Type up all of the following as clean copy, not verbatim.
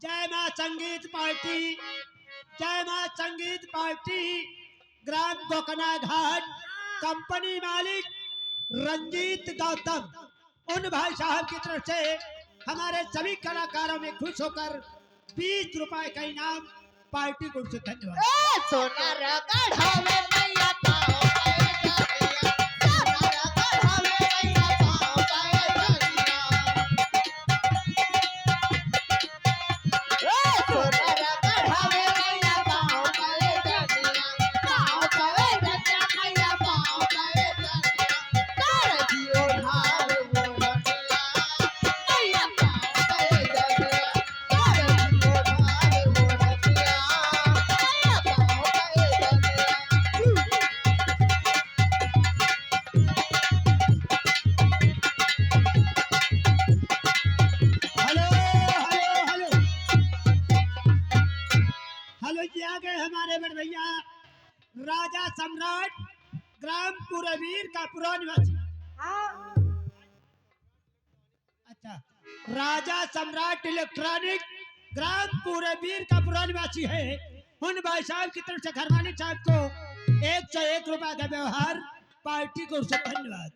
जय मां संगीत पार्टी, जय मां संगीत पार्टी, ग्राम गोकना घाट, कंपनी मालिक रंजीत गौतम, उन भाई साहब की तरफ से हमारे सभी कलाकारों में खुश होकर 20 रुपए का इनाम पार्टी को से धन्यवाद। सोना रगड़ हवे मैया पाओ पाए जानिया, सोना रगड़ हवे मैया पाओ पाए जानिया, सोना रगड़ हवे मैया पाओ पाए जानिया, पाओ पाए जानिया मैया पाओ पाए जानिया, तार जियो ढाल वो रसिया, मैया पाओ पाए जानिया, तार जियो ढाल वो रसिया, मैया पाओ पाए जानिया। हेलो हेलो हेलो हेलो जी, आ गए हमारे बड़ भैया राजा सम्राट ग्राम पूरबीर का पुरानिवासी। अच्छा, राजा सम्राट इलेक्ट्रॉनिक ग्राम पूरबीर का पुरानिवासी है। उन भाई साहब की तरफ से घर मालिक साहब को 101 रुपए का व्यवहार पार्टी को उससे धन्यवाद।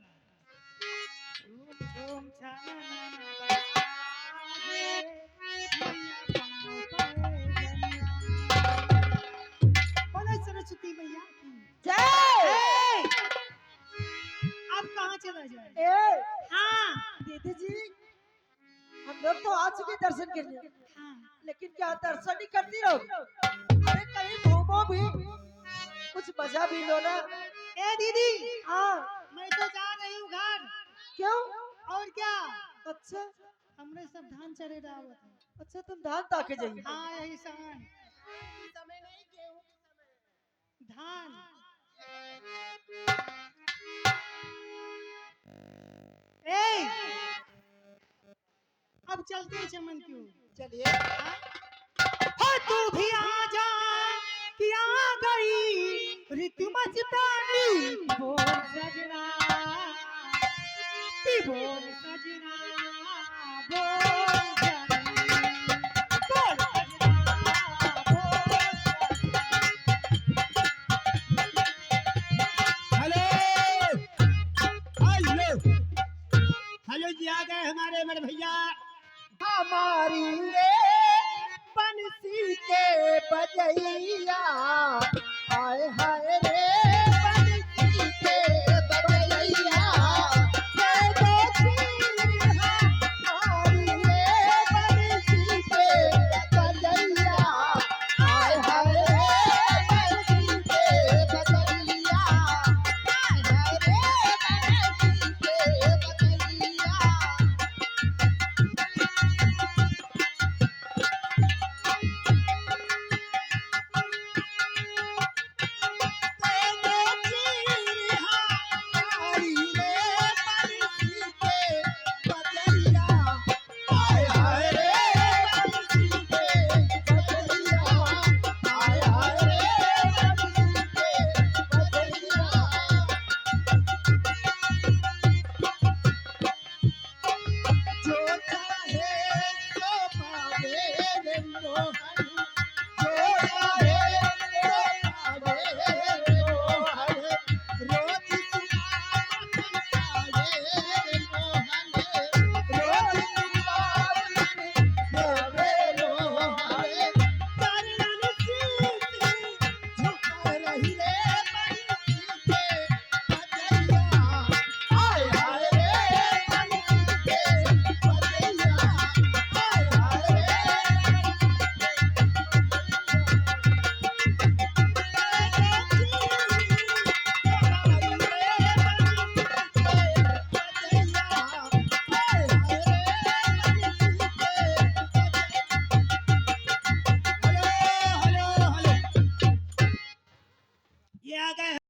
बोले सरस्वती मैया की जय। अब कहाँ चला जाए? हाँ दीदी जी, हम लोग तो आ चुके दर्शन के लिए, हाँ लेकिन क्या दर्शन ही करती रहो? अरे कहीं घूमो भी, कुछ मजा भी लो ना। ए दीदी, हाँ मैं तो जा रही हूँ घर। क्यों? और क्या, अच्छा हमने सब धान चरे रावत है। अच्छा, तुम धान ताके जाइए। हाँ यही समय धान। ए अब चलते हैं चमन क्यों? चलिए। हो तू भी आ जा कि आ गई ऋतु मस्तानी, बोल सजना कि बोल सजना, बोल जानी, बोल सजना, बोल हेलो हेलो हेलो जी, आ गए हमारे बड़ भैया हमारी रे बंसी के बजैया, हाय हाय रे